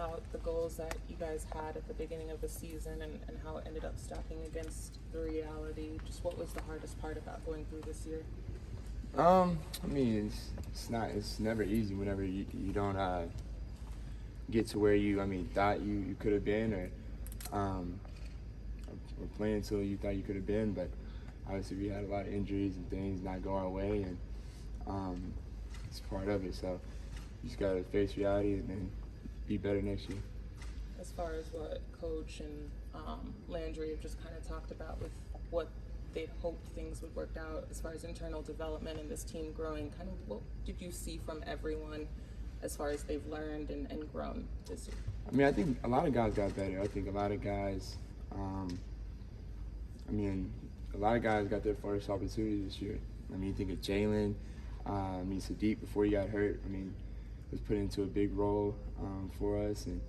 about the goals that you guys had at the beginning of the season and how it ended up stacking against the reality? Just what was the hardest part about going through this year? I mean, it's never easy whenever you don't get to where you thought you could have been, or playing to you thought you could have been. But obviously we had a lot of injuries and things not go our way, and it's part of it. So you just gotta face reality and then be better next year. As far as what Coach and Landry have just kind of talked about with what they'd hoped things would work out as far as internal development and this team growing, kind of what did you see from everyone as far as they've learned and grown this year? I mean, I think a lot of guys got better. I think a lot of guys, a lot of guys got their first opportunity this year. I mean, you think of Jalen, Sadiq before he got hurt, was put into a big role for us. And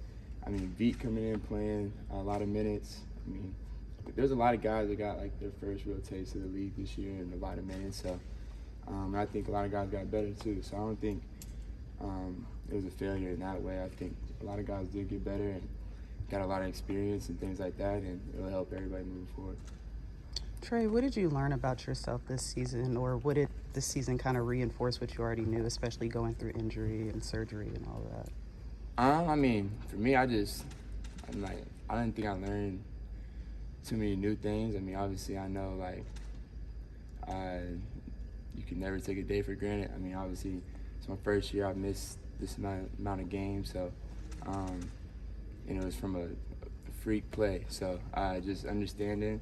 Veet coming in playing a lot of minutes. There's a lot of guys that got like their first real taste of the league this year and a lot of minutes. So I think a lot of guys got better too. So I don't think it was a failure in that way. I think a lot of guys did get better and got a lot of experience and things like that, and it'll help everybody move forward. Trae, what did you learn about yourself this season, or what did this season kind of reinforce what you already knew, especially going through injury and surgery and all that? For me, I didn't think I learned too many new things. Obviously, I know you can never take a day for granted. Obviously, it's my first year. I've missed this amount of games, so and it was from a freak play. So just understanding.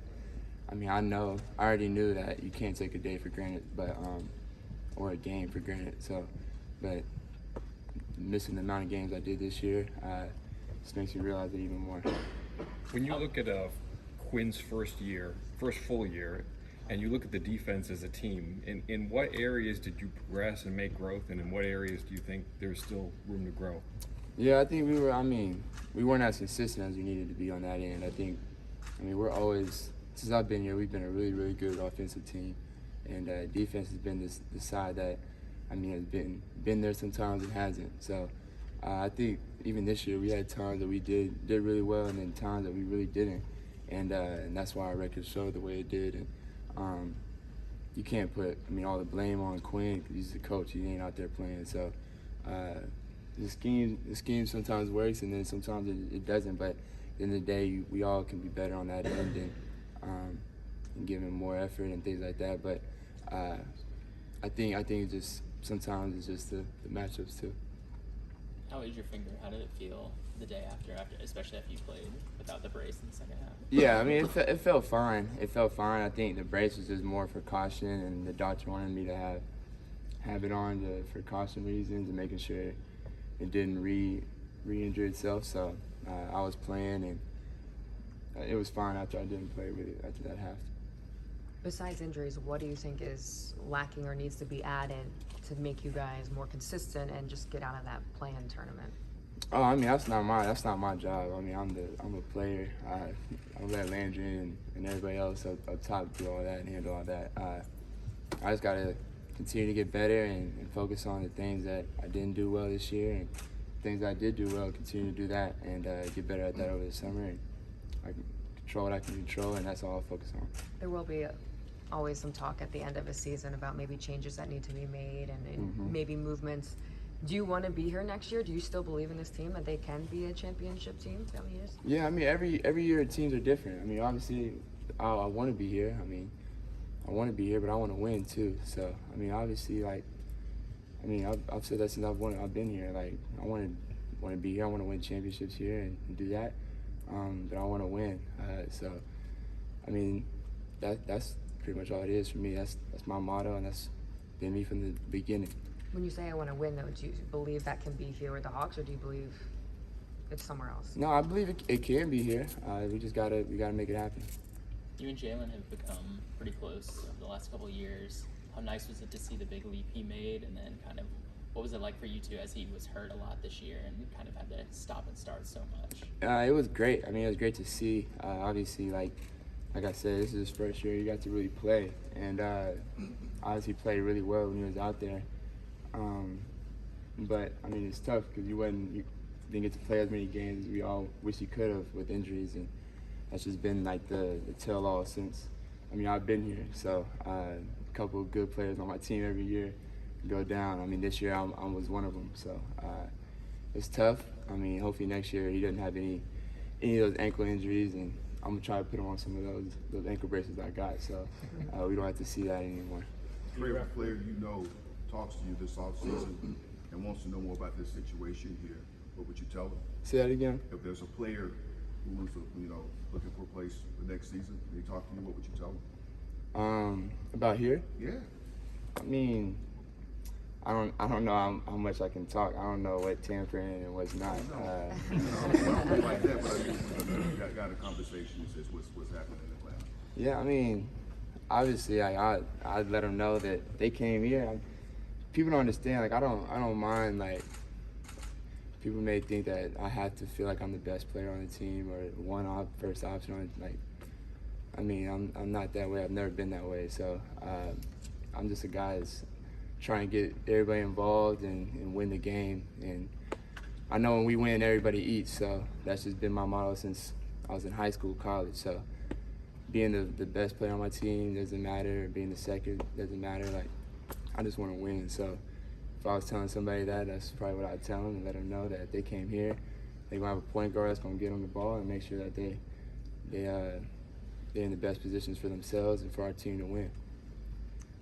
I already knew that you can't take a day for granted, but or a game for granted. So, but missing the amount of games I did this year just makes me realize it even more. When you look at Quinn's first full year, and you look at the defense as a team, in what areas did you progress and make growth, and in what areas do you think there's still room to grow? Yeah, I think we weren't as consistent as we needed to be on that end. We're always, since I've been here, we've been a really, really good offensive team, and defense has been the side that has been there sometimes and hasn't. So I think even this year we had times that we did really well, and then times that we really didn't, and that's why our record showed the way it did. And you can't put all the blame on Quinn because he's the coach. He ain't out there playing. So the scheme sometimes works, and then sometimes it doesn't. But at the end of the day, we all can be better on that end and give him more effort and things like that. But I think it's just sometimes it's just the matchups too. How is your finger? How did it feel the day after, especially after you played without the brace in the second half? Yeah, it felt fine. It felt fine. I think the brace was just more for caution, and the doctor wanted me to have it on for caution reasons and making sure it didn't re-injure itself. So I was playing, and it was fine after I didn't play with it after that half. Besides injuries, what do you think is lacking or needs to be added to make you guys more consistent and just get out of that play-in tournament? Oh, that's not my job. I'm a player. I'll let Landry and everybody else up top do all that and handle all that. I just gotta continue to get better and focus on the things that I didn't do well this year, and things I did do well, continue to do that, and get better at that over the summer. And I can control what I can control, and that's all I'll focus on. There will be always some talk at the end of a season about maybe changes that need to be made and maybe movements. Do you want to be here next year? Do you still believe in this team that they can be a championship team down the years? Yeah, every year teams are different. Obviously, I want to be here. I want to be here, but I want to win too. So, obviously, I've said that since I've been here. I want to be here. I want to win championships here and do that. But I want to win. So, that's pretty much all it is for me. That's my motto, and that's been me from the beginning. When you say I want to win, though, do you believe that can be here with the Hawks, or do you believe it's somewhere else? No, I believe it can be here. We gotta make it happen. You and Jalen have become pretty close over the last couple of years. How nice was it to see the big leap he made, and then kind of what was it like for you two as he was hurt a lot this year and kind of had to stop and start so much? It was great. It was great to see. Obviously, like I said, this is his first year. He got to really play, and obviously played really well when he was out there. But it's tough because didn't get to play as many games as we all wish he could have with injuries, and that's just been like the tell-all since. I mean, I've been here, so a couple of good players on my team every year go down. I mean, this year I was one of them, so it's tough. I mean, hopefully next year he doesn't have any of those ankle injuries, and I'm gonna try to put him on some of those ankle braces I got, so we don't have to see that anymore. Trae, if a player you know talks to you this offseason and wants to know more about this situation here, what would you tell them? Say that again. If there's a player who's looking for a place for next season, and they talk to you, what would you tell them? About here? Yeah. I mean, I don't know how much I can talk. I don't know what tampering and what's not. Like that, but I mean, got a conversation that says what's happening in Atlanta. Yeah, I mean, obviously, I'd let them know that they came here. People don't understand. Like, I don't mind. Like, people may think that I have to feel like I'm the best player on the team or first option on it. Like, I mean, I'm not that way. I've never been that way. So I'm just a guy that's trying to get everybody involved and win the game. And I know when we win, everybody eats. So that's just been my motto since I was in high school, college. So being the best player on my team doesn't matter. Being the second doesn't matter. Like, I just want to win. So if I was telling somebody that, that's probably what I'd tell them and let them know that if they came here, they're going to have a point guard that's going to get them the ball and make sure that they're in the best positions for themselves and for our team to win.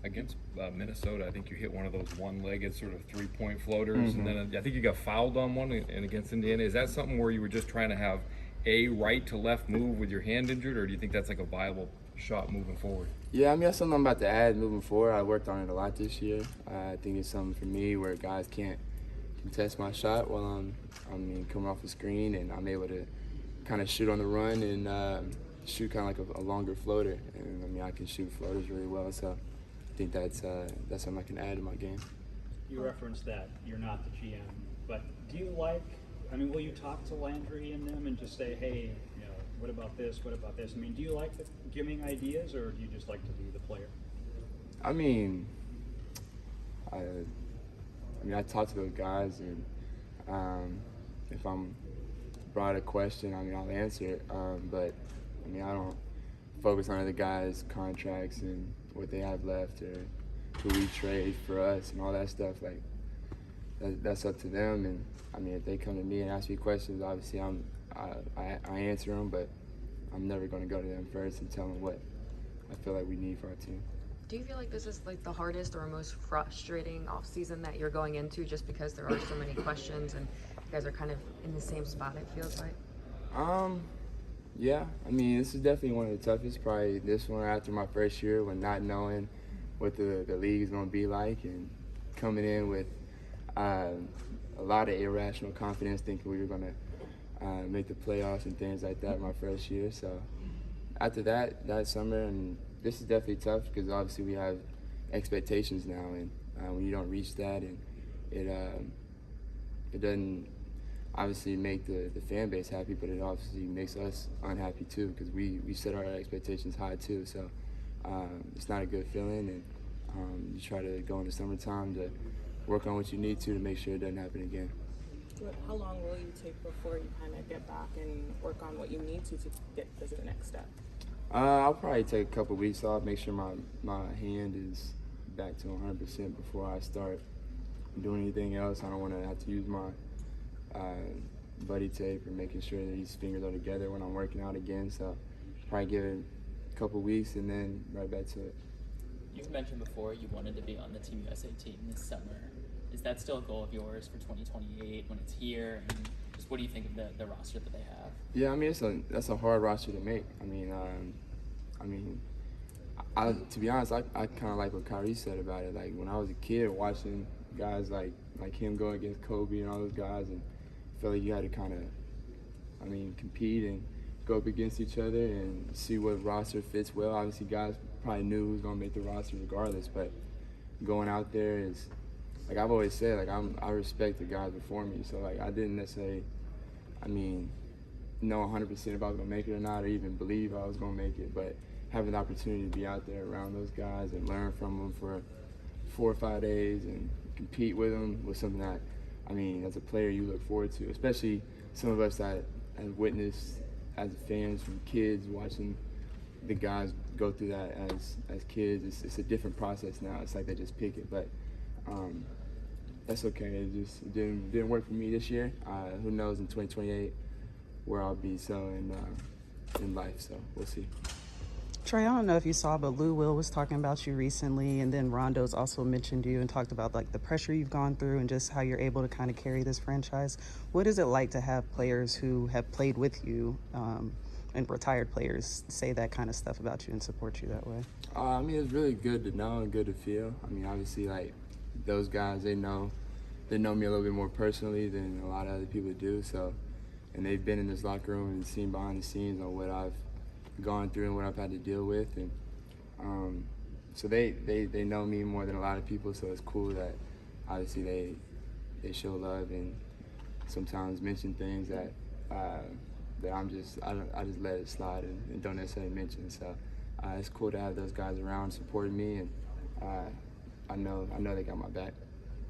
Against Minnesota, I think you hit one of those one-legged sort of three-point floaters, and then I think you got fouled on one. And against Indiana, is that something where you were just trying to have a right to left move with your hand injured, or do you think that's like a viable shot moving forward? Yeah, I mean, that's something I'm about to add moving forward. I worked on it a lot this year. I think it's something for me where guys can't contest my shot while I'm coming off the screen, and I'm able to kind of shoot on the run and shoot kind of like a longer floater. And I mean, I can shoot floaters really well, so I think that's something I can add to my game. You referenced that you're not the GM, but do you will you talk to Landry and them and just say, hey, what about this? What about this? I mean, do you like giving ideas, or do you just like to be the player? I mean, I talk to those guys, and if I'm brought a question, I mean, I'll answer it. But I mean, I don't focus on other guys' contracts and what they have left or who we trade for us and all that stuff. Like, that's up to them. And I mean, if they come to me and ask me questions, obviously I answer them, but I'm never going to go to them first and tell them what I feel like we need for our team. Do you feel like this is like the hardest or most frustrating off season that you're going into, just because there are so many questions and you guys are kind of in the same spot, it feels like? Yeah, I mean, this is definitely one of the toughest, probably this one after my first year, when not knowing what the league is going to be like and coming in with a lot of irrational confidence, thinking we were going to make the playoffs and things like that my first year. So after that summer, and this is definitely tough because obviously we have expectations now, and when you don't reach that, and it doesn't obviously make the fan base happy, but it obviously makes us unhappy too, because we set our expectations high too. So it's not a good feeling, and you try to go in the summertime to work on what you need to make sure it doesn't happen again. How long will you take before you kind of get back and work on what you need to get to the next step? I'll probably take a couple weeks off, make sure my hand is back to 100% before I start doing anything else. I don't want to have to use my buddy tape or making sure that these fingers are together when I'm working out again. So probably give it a couple weeks and then right back to it. You've mentioned before you wanted to be on the Team USA team this summer. Is that still a goal of yours for 2028 when it's here? And just what do you think of the roster that they have? Yeah, I mean, that's a hard roster to make. I mean, to be honest, I kind of like what Kyrie said about it. Like, when I was a kid watching guys like him go against Kobe and all those guys, and I felt like you had to kind of, compete and go up against each other and see what roster fits well. Obviously, guys probably knew who was going to make the roster regardless, but going out there is, like I've always said, like I respect the guys before me. So like I didn't necessarily, know 100% if I was gonna make it or not, or even believe I was gonna make it. But having the opportunity to be out there around those guys and learn from them for 4 or 5 days and compete with them was something that I mean, as a player, you look forward to, especially some of us that have witnessed as fans from kids watching the guys go through that as kids. It's a different process now. It's like they just pick it, but that's okay. It didn't work for me this year. Who knows in 2028 where I'll be in life, so we'll see. Trae, I don't know if you saw, but Lou Will was talking about you recently, and then Rondo's also mentioned you and talked about like the pressure you've gone through and just how you're able to kind of carry this franchise. What is it like to have players who have played with you and retired players say that kind of stuff about you and support you that way? I mean, it's really good to know and good to feel. I mean, obviously, like those guys, they know me a little bit more personally than a lot of other people do. So, and they've been in this locker room and seen behind the scenes on what I've gone through and what I've had to deal with, and so they know me more than a lot of people. So it's cool that obviously they show love and sometimes mention things that that I just let it slide and don't necessarily mention. So it's cool to have those guys around supporting me, and I know they got my back.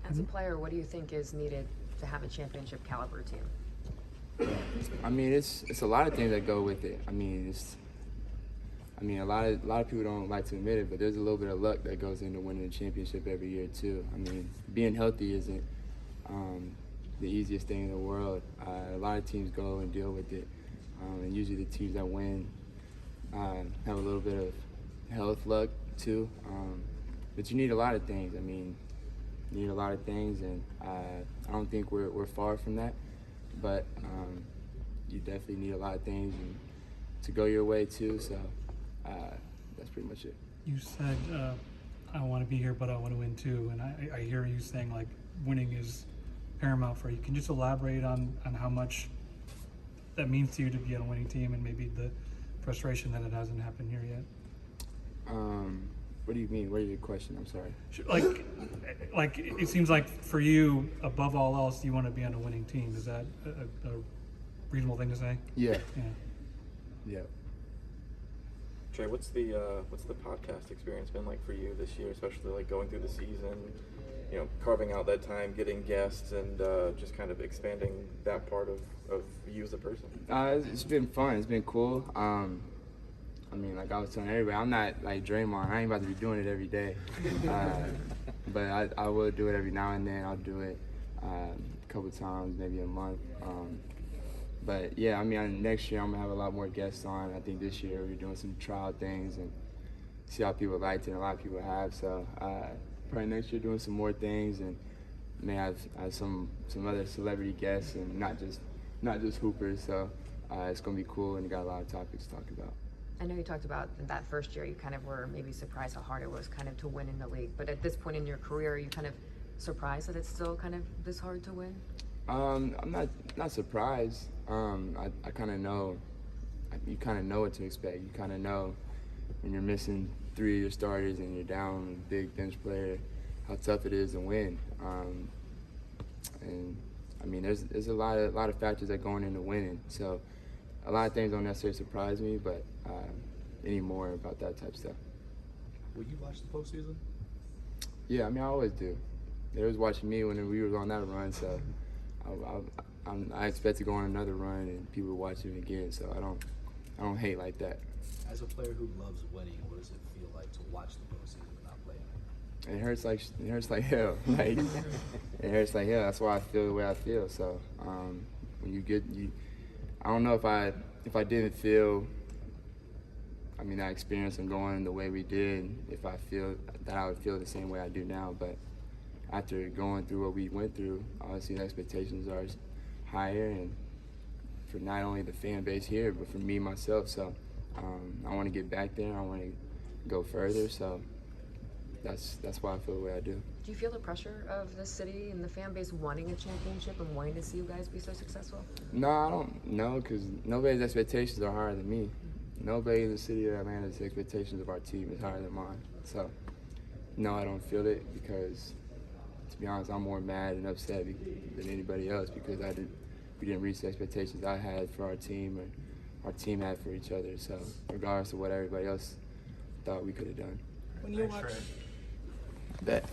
As a player, what do you think is needed to have a championship caliber team? I mean, it's a lot of things that go with it. I mean, a lot of people don't like to admit it, but there's a little bit of luck that goes into winning a championship every year too. I mean, being healthy isn't the easiest thing in the world. A lot of teams go and deal with it, and usually the teams that win have a little bit of health luck too. But you need a lot of things. I mean, you need a lot of things, and I don't think we're far from that. But you definitely need a lot of things and to go your way too. So that's pretty much it. You said I want to be here, but I want to win too. And I hear you saying like winning is paramount for you. Can you just elaborate on how much that means to you to be on a winning team, and maybe the frustration that it hasn't happened here yet? What do you mean? What is your question? I'm sorry. Like it seems like for you, above all else, you want to be on a winning team. Is that a reasonable thing to say? Yeah. Yeah. Yeah. Trae, what's the podcast experience been like for you this year, especially like going through the season, you know, carving out that time, getting guests, and just kind of expanding that part of you as a person? It's been fun. It's been cool. I mean, like I was telling everybody, I'm not like Draymond. I ain't about to be doing it every day. But I will do it every now and then. I'll do it a couple times, maybe a month. But yeah, I mean, next year I'm gonna have a lot more guests on. I think this year we're doing some trial things and see how people liked it, and a lot of people have. So probably next year doing some more things, and may have some other celebrity guests, and not just hoopers. So it's gonna be cool, and you got a lot of topics to talk about. I know you talked about that first year you kind of were maybe surprised how hard it was kind of to win in the league. But at this point in your career, are you kind of surprised that it's still kind of this hard to win? I'm not surprised. I kind of know. You kind of know what to expect. You kind of know when you're missing 3 of your starters and you're down a big bench player, how tough it is to win. And I mean, there's a lot of factors that go into winning. So a lot of things don't necessarily surprise me, but anymore about that type of stuff. Will you watch the postseason? Yeah, I mean, I always do. They was watching me when we were on that run, so I expect to go on another run and people watch it again. So I don't hate like that. As a player who loves winning, what does it feel like to watch the postseason and not play in it? It hurts like hell. Like it hurts like hell. That's why I feel the way I feel. So when I don't know if I didn't feel, I mean, that experience and going the way we did, if I feel that I would feel the same way I do now. But after going through what we went through, obviously the expectations are higher, and for not only the fan base here, but for me myself. So I want to get back there. I want to go further. So that's why I feel the way I do. Do you feel the pressure of the city and the fan base wanting a championship and wanting to see you guys be so successful? No, I don't know, because nobody's expectations are higher than me. Nobody in the city of Atlanta's expectations of our team is higher than mine. So, no, I don't feel it, because, to be honest, I'm more mad and upset than anybody else, because we didn't reach the expectations I had for our team, or our team had for each other. So, regardless of what everybody else thought we could have done. When you watch That.